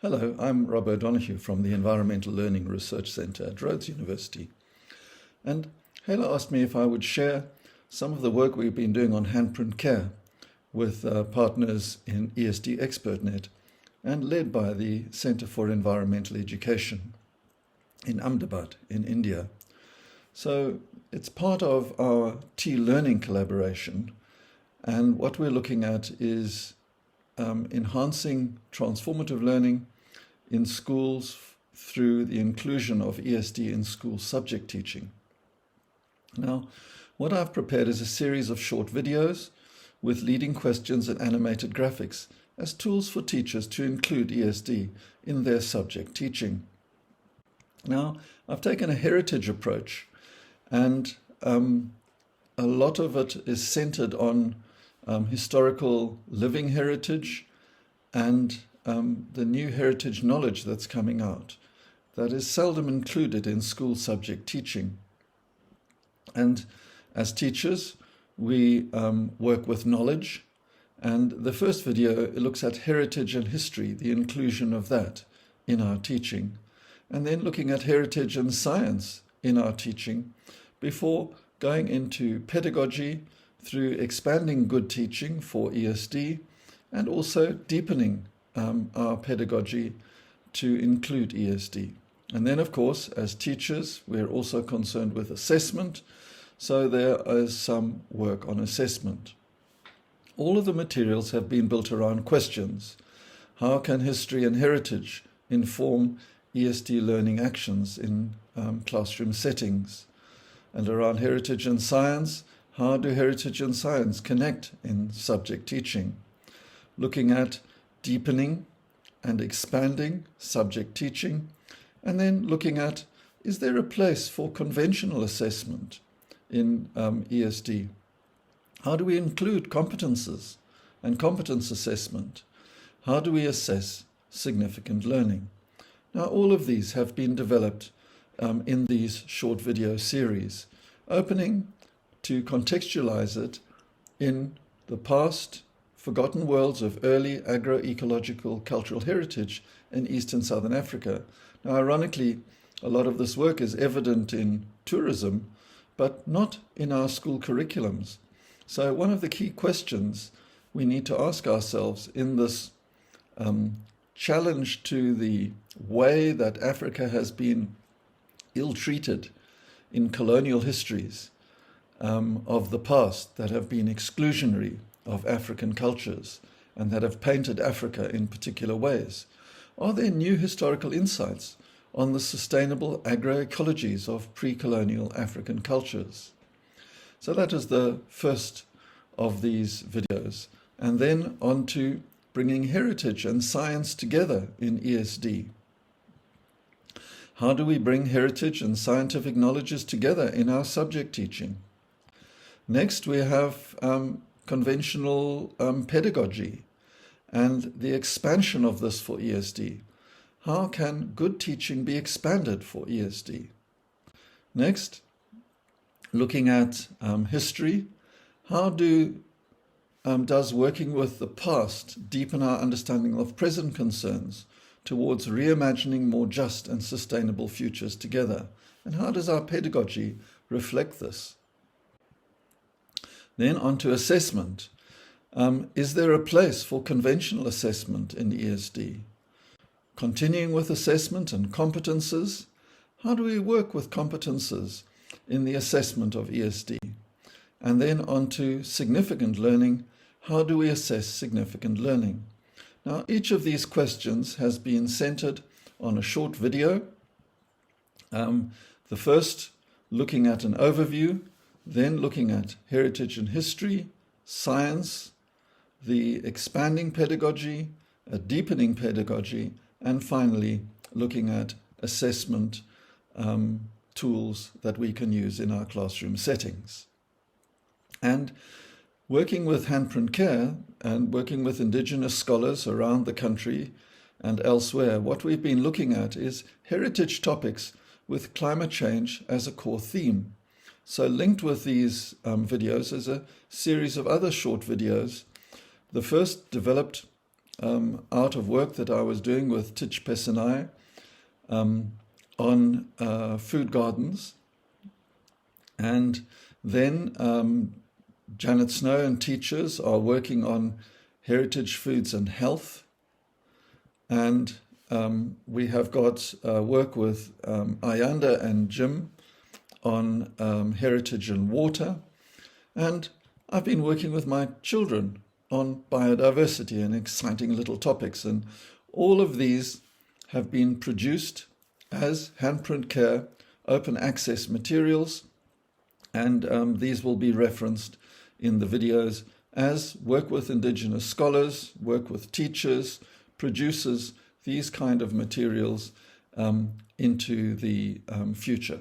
Hello, I'm Rob O Donoghue from the Environmental Learning Research Centre at Rhodes University. And Hela asked me if I would share some of the work we've been doing on handprint care with partners in ESD ExpertNet and led by the Centre for Environmental Education in Ahmedabad in India. So it's part of our T-Learning collaboration, and what we're looking at is enhancing transformative learning in schools through the inclusion of ESD in school subject teaching. Now, what I've prepared is a series of short videos with leading questions and animated graphics as tools for teachers to include ESD in their subject teaching. Now, I've taken a heritage approach, and a lot of it is centered on historical living heritage and the new heritage knowledge that's coming out that is seldom included in school subject teaching. And as teachers, we work with knowledge, and the first video looks at heritage and history, the inclusion of that in our teaching, and then looking at heritage and science in our teaching before going into pedagogy through expanding good teaching for ESD and also deepening our pedagogy to include ESD. And then, of course, as teachers, we're also concerned with assessment, so there is some work on assessment. All of the materials have been built around questions. How can history and heritage inform ESD learning actions in classroom settings? And around heritage and science, how do heritage and science connect in subject teaching? Looking at deepening and expanding subject teaching, and then looking at, is there a place for conventional assessment in ESD? How do we include competences and competence assessment? How do we assess significant learning? Now, all of these have been developed in these short video series, opening to contextualize it in the past, forgotten worlds of early agroecological cultural heritage in East and Southern Africa. Now, ironically, a lot of this work is evident in tourism, but not in our school curriculums. So one of the key questions we need to ask ourselves in this challenge to the way that Africa has been ill-treated in colonial histories of the past that have been exclusionary of African cultures and that have painted Africa in particular ways. Are there new historical insights on the sustainable agroecologies of pre-colonial African cultures? So that is the first of these videos. And then on to bringing heritage and science together in ESD. How do we bring heritage and scientific knowledges together in our subject teaching? Next, we have conventional pedagogy and the expansion of this for ESD. How can good teaching be expanded for ESD? Next, looking at history, how does working with the past deepen our understanding of present concerns towards reimagining more just and sustainable futures together? And how does our pedagogy reflect this? Then on to assessment. Is there a place for conventional assessment in ESD? Continuing with assessment and competences, how do we work with competences in the assessment of ESD? And then on to significant learning, how do we assess significant learning? Now, each of these questions has been centered on a short video. The first looking at an overview, then looking at heritage and history, science, the expanding pedagogy, a deepening pedagogy, and finally looking at assessment tools that we can use in our classroom settings. And working with handprint care and working with Indigenous scholars around the country and elsewhere, what we've been looking at is heritage topics with climate change as a core theme. So linked with these videos is a series of other short videos. The first developed out of work that I was doing with Titch Pesanai on food gardens. And then Janet Snow and teachers are working on heritage foods and health. And we have got work with Ayanda and Jim on heritage and water. And I've been working with my children on biodiversity and exciting little topics. And all of these have been produced as handprint care open access materials. And these will be referenced in the videos as work with Indigenous scholars, work with teachers, producers, these kind of materials into the future.